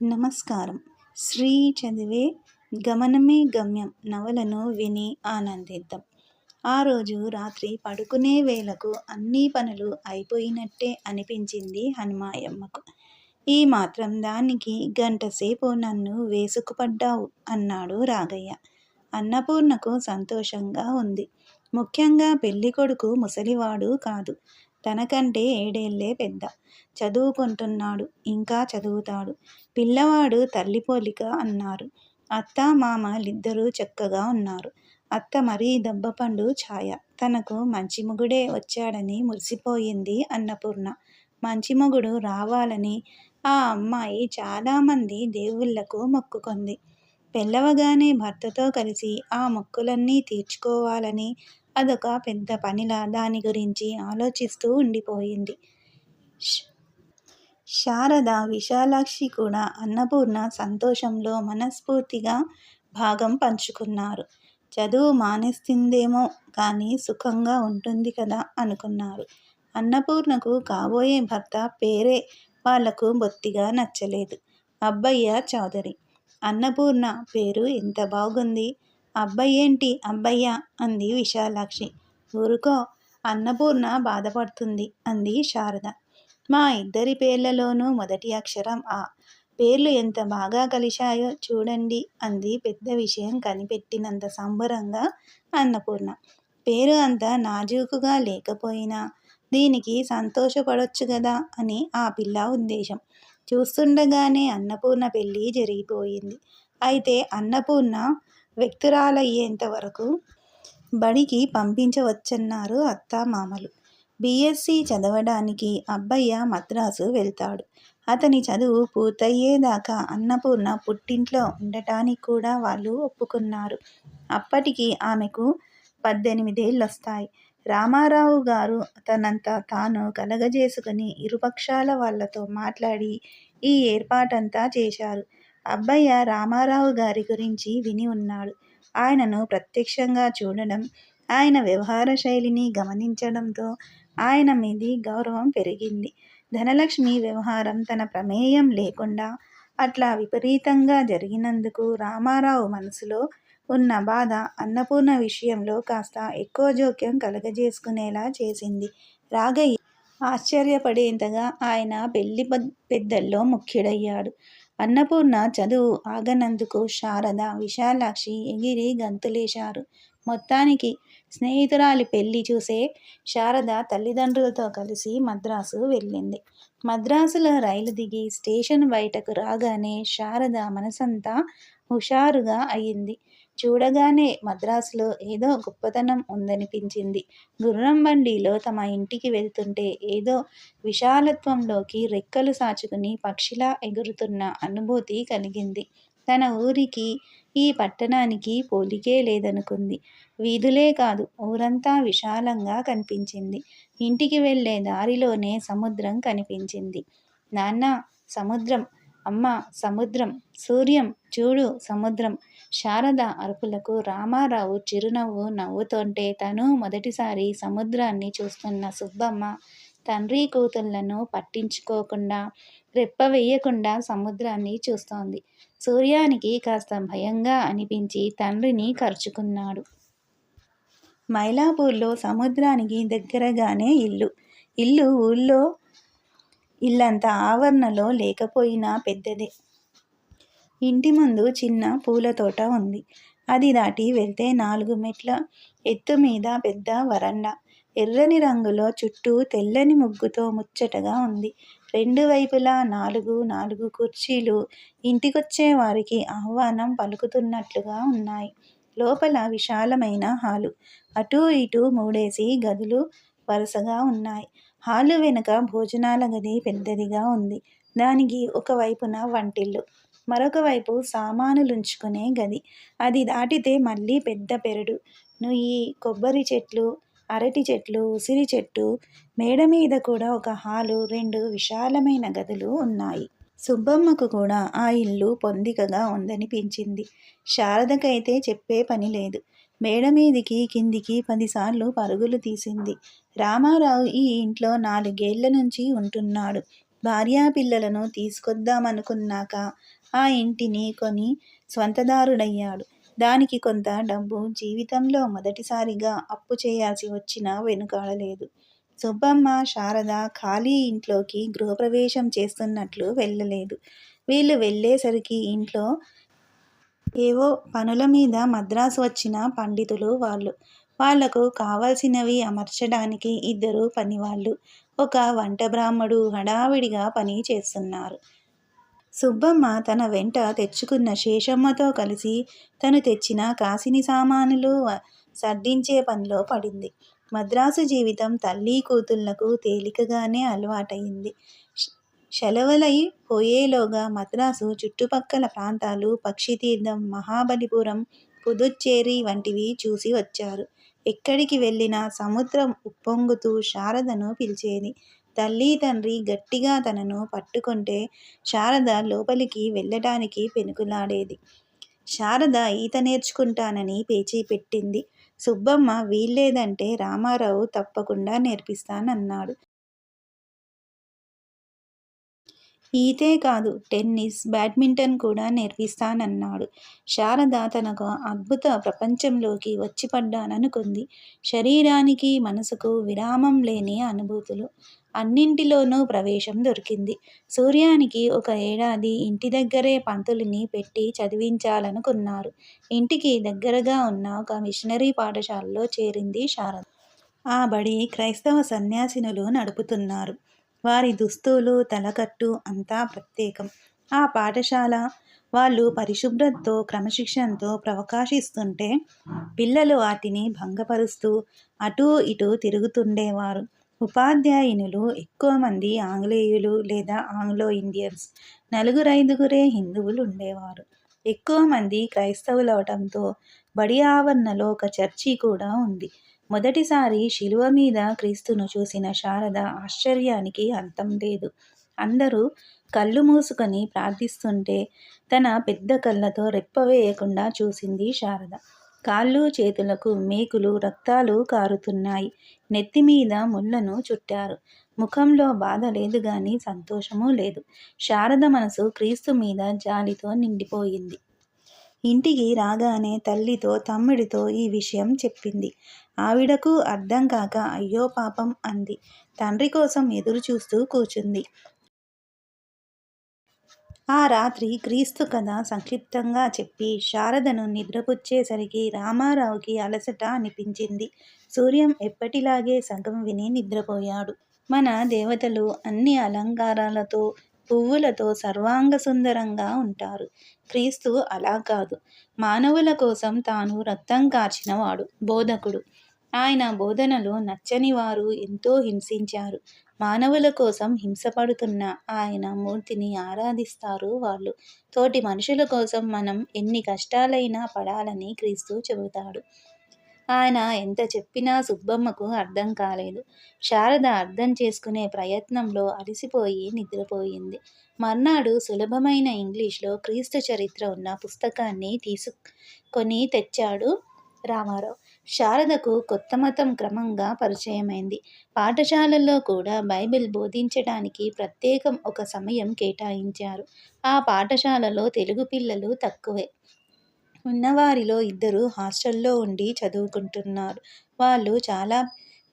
నమస్కారం. శ్రీ చదివే గమనమే గమ్యం నవలను విని ఆనందిద్దాం. ఆ రోజు రాత్రి పడుకునే వేళకు అన్ని పనులు అయిపోయినట్టే అనిపించింది హనుమాయమ్మకు. ఈ మాత్రం దానికి గంటసేపు నన్ను వేసుకుపడ్డావు అన్నాడు రాగయ్య. అన్నపూర్ణకు సంతోషంగా ఉంది. ముఖ్యంగా పెళ్ళికొడుకు ముసలివాడు కాదు. తనకంటే 7 ఏళ్లే పెద్ద. చదువుకుంటున్నాడు. ఇంకా చదువుతాడు. పిల్లవాడు తల్లి పోలిక అన్నారు. అత్త మామలిద్దరూ చక్కగా ఉన్నారు. అత్త మరీ దెబ్బపండు ఛాయ. తనకు మంచి మొగుడే వచ్చాడని మురిసిపోయింది అన్నపూర్ణ. మంచి మొగుడు రావాలని ఆ అమ్మాయి చాలామంది దేవుళ్లకు మొక్కుకుంది. పెళ్ళవగానే భర్తతో కలిసి ఆ మొక్కులన్నీ తీర్చుకోవాలని అదొక పెద్ద పనిలా దాని గురించి ఆలోచిస్తూ ఉండిపోయింది. శారద, విశాలాక్షి కూడా అన్నపూర్ణ సంతోషంలో మనస్ఫూర్తిగా భాగం పంచుకున్నారు. చదువు మానేస్తుందేమో కానీ సుఖంగా ఉంటుంది కదా అనుకున్నారు. అన్నపూర్ణకు కాబోయే భర్త పేరే వాళ్లకు బొత్తిగా నచ్చలేదు. అబ్బయ్య చౌదరి. అన్నపూర్ణ పేరు ఎంత బాగుంది. అబ్బయ్యేంటి అబ్బయ్య అంది విశాలాక్షి. ఊరుకో, అన్నపూర్ణ బాధపడుతుంది అంది శారద. మా ఇద్దరి పేర్లలోనూ మొదటి అక్షరం ఆ. పేర్లు ఎంత బాగా కలిశాయో చూడండి అంది పెద్ద విషయం కనిపెట్టినంత సంబరంగా అన్నపూర్ణ. పేరు అంత నాజూకుగా లేకపోయినా దీనికి సంతోషపడొచ్చు గదా అని ఆ పిల్ల ఉద్దేశం. చూస్తుండగానే అన్నపూర్ణ పెళ్ళి జరిగిపోయింది. అయితే అన్నపూర్ణ వ్యక్తురాలయ్యేంత వరకు బడికి పంపించవచ్చన్నారు అత్తామామలు. బీఎస్సీ చదవడానికి అబ్బయ్య మద్రాసు వెళ్తాడు. అతని చదువు పూర్తయ్యేదాకా అన్నపూర్ణ పుట్టింట్లో ఉండటానికి కూడా వాళ్ళు ఒప్పుకున్నారు. అప్పటికి ఆమెకు 18 ఏళ్లొస్తాయి. రామారావు గారు తనంతా తాను కలగజేసుకుని ఇరుపక్షాల వాళ్లతో మాట్లాడి ఈ ఏర్పాటంతా చేశారు. అబ్బయ్య రామారావు గారి గురించి విని ఉన్నాడు. ఆయనను ప్రత్యక్షంగా చూడడం, ఆయన వ్యవహార శైలిని గమనించడంతో ఆయన మీది గౌరవం పెరిగింది. ధనలక్ష్మి వ్యవహారం తన ప్రమేయం లేకుండా అట్లా విపరీతంగా జరిగినందుకు రామారావు మనసులో ఉన్న బాధ అన్నపూర్ణ విషయంలో కాస్త ఎక్కువ జోక్యం కలగజేసుకునేలా చేసింది. రాగయ్య ఆశ్చర్యపడేంతగా ఆయన పెళ్లి పెద్దల్లో ముఖ్యుడయ్యాడు. అన్నపూర్ణ చదువు ఆగనందుకు శారద, విశాలాక్షి ఎగిరి గంతులేశారు. మొత్తానికి స్నేహితురాలి పెళ్లి చూసే శారద తల్లిదండ్రులతో కలిసి మద్రాసు వెళ్ళింది. మద్రాసులో రైలు దిగి స్టేషన్ బయటకు రాగానే శారద మనసంతా హుషారుగా అయింది. చూడగానే మద్రాసులో ఏదో గొప్పతనం ఉందనిపించింది. గుర్రం బండిలో తమ ఇంటికి వెళ్తుంటే ఏదో విశాలత్వంలోకి రెక్కలు సాచుకుని పక్షిలా ఎగురుతున్న అనుభూతి కలిగింది. తన ఊరికి ఈ పట్టణానికి పోలికే లేదనుకుంది. వీధులే కాదు, ఊరంతా విశాలంగా కనిపించింది. ఇంటికి వెళ్లే దారిలోనే సముద్రం కనిపించింది. నాన్నా, సముద్రం! అమ్మా, సముద్రం! సూర్యం చూడు, సముద్రం! శారద అరుపులకు రామారావు చిరునవ్వు నవ్వుతోంటే తను మొదటిసారి సముద్రాన్ని చూస్తున్న సుబ్బమ్మ తండ్రి కూతుళ్లను పట్టించుకోకుండా రెప్ప వెయ్యకుండా సముద్రాన్ని చూస్తోంది. సూర్యానికి కాస్త భయంగా అనిపించి తండ్రిని కరుచుకున్నాడు. మైలాపూర్లో సముద్రానికి దగ్గరగానే ఇల్లు. ఊళ్ళో ఇల్లంత ఆవరణలో లేకపోయినా పెద్దదే. ఇంటి ముందు చిన్న పూలతోట ఉంది. అది దాటి వెళ్తే 4 మెట్ల ఎత్తు మీద పెద్ద వరండా. ఎర్రని రంగులో చుట్టూ తెల్లని ముగ్గుతో ముచ్చటగా ఉంది. 2 వైపులా 4 కుర్చీలు ఇంటికొచ్చే వారికి ఆహ్వానం పలుకుతున్నట్లుగా ఉన్నాయి. లోపల విశాలమైన హాలు. అటూ ఇటూ 3 గదులు వరుసగా ఉన్నాయి. హాలు వెనుక భోజనాల గది పెద్దదిగా ఉంది. దానికి ఒక వైపున వంటిల్లు, మరొక వైపు సామానులుంచుకునే గది. అది దాటితే మళ్ళీ పెద్ద పెరడు, నుయ్యి, కొబ్బరి చెట్లు, అరటి చెట్లు, ఉసిరి చెట్టు. మేడ మీద కూడా ఒక హాలు, 2 విశాలమైన గదులు ఉన్నాయి. సుబ్బమ్మకు కూడా ఆ ఇల్లు పొందికగా ఉందనిపించింది. శారదకైతే చెప్పే పనిలేదు. మేడమీదికి కిందికి 10 సార్లు పరుగులు తీసింది. రామారావు ఈ ఇంట్లో 4 ఏళ్ల నుంచి ఉంటున్నాడు. భార్యాపిల్లలను తీసుకొద్దామనుకున్నాక ఆ ఇంటిని కొని స్వంతదారుడయ్యాడు. దానికి కొంత డబ్బు జీవితంలో మొదటిసారిగా అప్పు చేయాల్సి వచ్చినా వెనుకాడలేదు. సుబ్బమ్మ, శారద ఖాళీ ఇంట్లోకి గృహప్రవేశం చేస్తున్నట్లు వెళ్ళలేదు. వీళ్ళు వెళ్ళేసరికి ఇంట్లో ఏవో పనుల మీద మద్రాసు వచ్చిన పండితులు వాళ్ళు. వాళ్లకు కావలసినవి అమర్చడానికి 2 పనివాళ్ళు, ఒక వంట బ్రాహ్మడు హడావిడిగా పని చేస్తున్నారు. సుబ్బమ్మ తన వెంట తెచ్చుకున్న శేషమ్మతో కలిసి తను తెచ్చిన కాసిని సామానులు సర్దించే పనిలో పడింది. మద్రాసు జీవితం తల్లీ కూతుళ్లకు తేలికగానే అలవాటయింది. శలవలై పోయేలోగా మద్రాసు చుట్టుపక్కల ప్రాంతాలు, పక్షితీర్థం, మహాబలిపురం, పుదుచ్చేరి వంటివి చూసి వచ్చారు. ఎక్కడికి వెళ్ళినా సముద్రం ఉప్పొంగుతూ శారదను పిలిచేది. తల్లి తండ్రి గట్టిగా తనను పట్టుకుంటే శారద లోపలికి వెళ్ళటానికి పెనుకులాడేది. శారద ఈత నేర్చుకుంటానని పేచీ పెట్టింది. సుబ్బమ్మ వీల్లేదంటే రామారావు తప్పకుండా నేర్పిస్తానన్నాడు. ఈతే కాదు, టెన్నిస్, బ్యాడ్మింటన్ కూడా నేర్పిస్తానన్నాడు. శారద తనకు అద్భుత ప్రపంచంలోకి వచ్చిపడ్డాననుకుంది. శరీరానికి, మనసుకు విరామం లేని అనుభూతులు. అన్నింటిలోనూ ప్రవేశం దొరికింది. సూర్యానికి 1 ఏడాది ఇంటి దగ్గరే పంతులుని పెట్టి చదివించాలనుకున్నారు. ఇంటికి దగ్గరగా ఉన్న ఒక మిషనరీ పాఠశాలలో చేరింది శారద. ఆ బడి క్రైస్తవ సన్యాసినులు నడుపుతున్నారు. వారి దుస్తులు, తలకట్టు అంతా ప్రత్యేకం. ఆ పాఠశాల వాళ్ళు పరిశుభ్రతతో, క్రమశిక్షణతో ప్రకాశిస్తుంటే పిల్లలు వాటిని భంగపరుస్తూ అటూ ఇటూ తిరుగుతుండేవారు. ఉపాధ్యాయునులు ఎక్కువ మంది ఆంగ్లేయులు లేదా ఆంగ్లో ఇండియన్స్, 4-5 హిందువులు ఉండేవారు. ఎక్కువ మంది క్రైస్తవులవటంతో బడి ఆవరణలో ఒక చర్చి కూడా ఉంది. మొదటిసారి శిలువ మీద క్రీస్తును చూసిన శారద ఆశ్చర్యానికి అంతం లేదు. అందరూ కళ్ళు మూసుకొని ప్రార్థిస్తుంటే తన పెద్ద కళ్ళతో రెప్పవేయకుండా చూసింది శారద. కాళ్ళు, చేతులకు మేకులు, రక్తాలు కారుతున్నాయి. నెత్తిమీద ముళ్ళను చుట్టారు. ముఖంలో బాధ లేదు గాని సంతోషమూ లేదు. శారద మనసు క్రీస్తు మీద జాలితో నిండిపోయింది. ఇంటికి రాగానే తల్లితో, తమ్ముడితో ఈ విషయం చెప్పింది. ఆవిడకు అర్థం కాక అయ్యో పాపం అంది. తండ్రి కోసం ఎదురు చూస్తూ కూచుంది. ఆ రాత్రి క్రీస్తు కథ సంక్షిప్తంగా చెప్పి శారదను నిద్రపుచ్చేసరికి రామారావుకి అలసట అనిపించింది. సూర్యం ఎప్పటిలాగే సగం విని నిద్రపోయాడు. మన దేవతలు అన్ని అలంకారాలతో, పువ్వులతో సర్వాంగ సుందరంగా ఉంటారు. క్రీస్తు అలా కాదు. మానవుల కోసం తాను రక్తం కార్చినవాడు, బోధకుడు. ఆయన బోధనలు నచ్చని వారు ఎంతో హింసించారు. మానవుల కోసం హింసపడుతున్న ఆయన మూర్తిని ఆరాధిస్తారు వాళ్ళు. తోటి మనుషుల కోసం మనం ఎన్ని కష్టాలైనా పడాలని క్రీస్తు చెబుతాడు. ఆయన ఎంత చెప్పినా సుబ్బమ్మకు అర్థం కాలేదు. శారద అర్థం చేసుకునే ప్రయత్నంలో అలసిపోయి నిద్రపోయింది. మర్నాడు సులభమైన ఇంగ్లీష్లో క్రీస్తు చరిత్ర ఉన్న పుస్తకాన్ని తీసుకొని తెచ్చాడు రామారావు. శారదకు కొత్త మతం క్రమంగా పరిచయమైంది. పాఠశాలల్లో కూడా బైబిల్ బోధించడానికి ప్రత్యేకం ఒక సమయం కేటాయించారు. ఆ పాఠశాలలో తెలుగు పిల్లలు తక్కువే. ఉన్నవారిలో 2 హాస్టల్లో ఉండి చదువుకుంటున్నారు. వాళ్ళు చాలా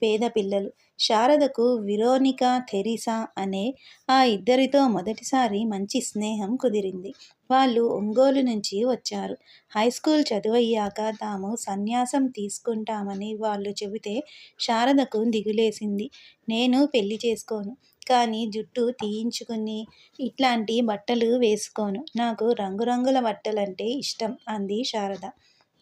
పేద పిల్లలు. శారదకు వెరోనికా, థెరిసా అనే ఆ 2తో మొదటిసారి మంచి స్నేహం కుదిరింది. వాళ్ళు ఒంగోలు నుంచి వచ్చారు. హైస్కూల్ చదువయ్యాక తాము సన్యాసం తీసుకుంటామని వాళ్ళు చెబితే శారదకు దిగులేసింది. నేను పెళ్లి చేసుకోను, కానీ జుట్టు తీయించుకుని ఇట్లాంటి బట్టలు వేసుకోను. నాకు రంగురంగుల బట్టలంటే ఇష్టం అంది శారద.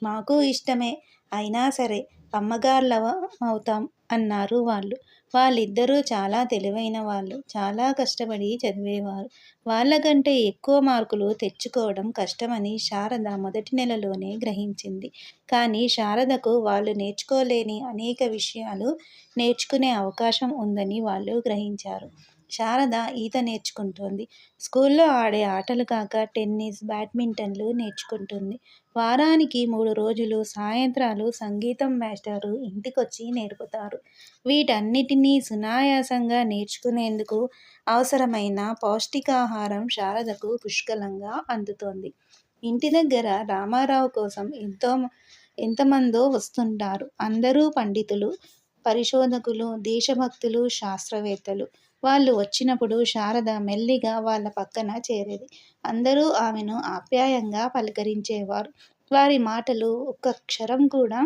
మాకు ఇష్టమే, అయినా సరే అమ్మగార్లమవుతాం అన్నారు వాళ్ళు. వాళ్ళిద్దరూ చాలా తెలివైన వాళ్ళు. చాలా కష్టపడి చదివేవారు. వాళ్ళకంటే ఎక్కువ మార్కులు తెచ్చుకోవడం కష్టమని శారద మొదటి నెలలోనే గ్రహించింది. కానీ శారదకు వాళ్ళు నేర్చుకోలేని అనేక విషయాలు నేర్చుకునే అవకాశం ఉందని వాళ్ళు గ్రహించారు. శారద ఈత నేర్చుకుంటోంది. స్కూల్లో ఆడే ఆటలు కాక టెన్నిస్, బ్యాడ్మింటన్లు నేర్చుకుంటుంది. వారానికి 3 రోజులు సాయంత్రాలు సంగీతం మాస్టారు ఇంటికొచ్చి నేర్పుతారు. వీటన్నిటినీ సునాయాసంగా నేర్చుకునేందుకు అవసరమైన పౌష్టికాహారం శారదకు పుష్కలంగా అందుతోంది. ఇంటి దగ్గర రామారావు కోసం ఎంతమందో వస్తుంటారు. అందరూ పండితులు, పరిశోధకులు, దేశభక్తులు, శాస్త్రవేత్తలు. వాళ్ళు వచ్చినప్పుడు శారద మెల్లిగా వాళ్ళ పక్కన చేరేది. అందరూ ఆమెను ఆప్యాయంగా పలకరించేవారు. వారి మాటలు ఒక్క క్షరం కూడా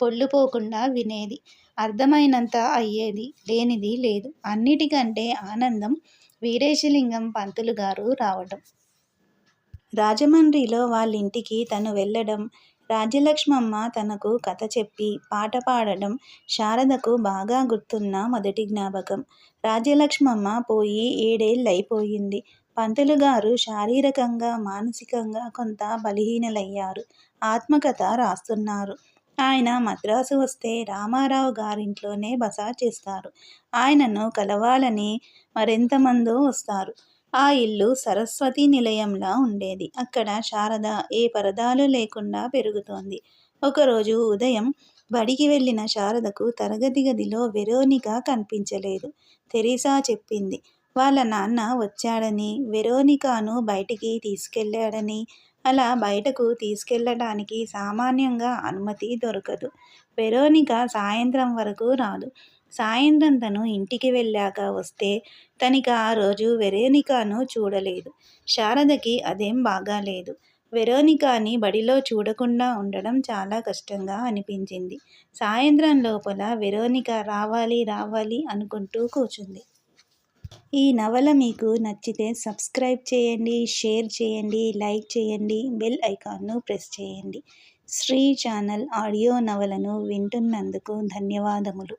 పొల్లుపోకుండా వినేది. అర్థమైనంత అయ్యేది, లేనిది లేదు. అన్నిటికంటే ఆనందం వీరేశలింగం పంతులు గారు రావటం. రాజమండ్రిలో వాళ్ళింటికి తను వెళ్ళడం, రాజ్యలక్ష్మమ్మ తనకు కథ చెప్పి పాట పాడడం శారదకు బాగా గుర్తున్న మొదటి జ్ఞాపకం. రాజ్యలక్ష్మమ్మ పోయి 7 ఏళ్లయిపోయింది. పంతులుగారు శారీరకంగా, మానసికంగా కొంత బలహీనులయ్యారు. ఆత్మకథ రాస్తున్నారు. ఆయన మద్రాసు వస్తే రామారావు గారింట్లోనే బస చేస్తారు. ఆయనను కలవాలని మరెంతమందో వస్తారు. ఆ ఇల్లు సరస్వతీ నిలయంలా ఉండేది. అక్కడ శారద ఏ పరదాలు లేకుండా పెరుగుతోంది. ఒకరోజు ఉదయం బడికి వెళ్ళిన శారదకు తరగతి గదిలో వెరోనిక కనిపించలేదు. తెరిసా చెప్పింది. వాళ్ళ నాన్న వచ్చాడని, వెరోనికాను బయటికి తీసుకెళ్ళాడని. అలా బయటకు తీసుకెళ్ళటానికి సామాన్యంగా అనుమతి దొరకదు. వెరోనిక సాయంత్రం వరకు రాదు. సాయంత్రం తను ఇంటికి వెళ్ళాక వస్తే తనిక ఆ రోజు వెరోనికాను చూడలేదు. శారదకి అదేం బాగాలేదు. వెరోనికాని బడిలో చూడకుండా ఉండడం చాలా కష్టంగా అనిపించింది. సాయంత్రం లోపల వెరోనిక రావాలి అనుకుంటూ కూర్చుంది. ఈ నవల మీకు నచ్చితే సబ్స్క్రైబ్ చేయండి, షేర్ చేయండి, లైక్ చేయండి, బెల్ ఐకాన్ను ప్రెస్ చేయండి. శ్రీ ఛానల్ ఆడియో నవలను వింటున్నందుకు ధన్యవాదములు.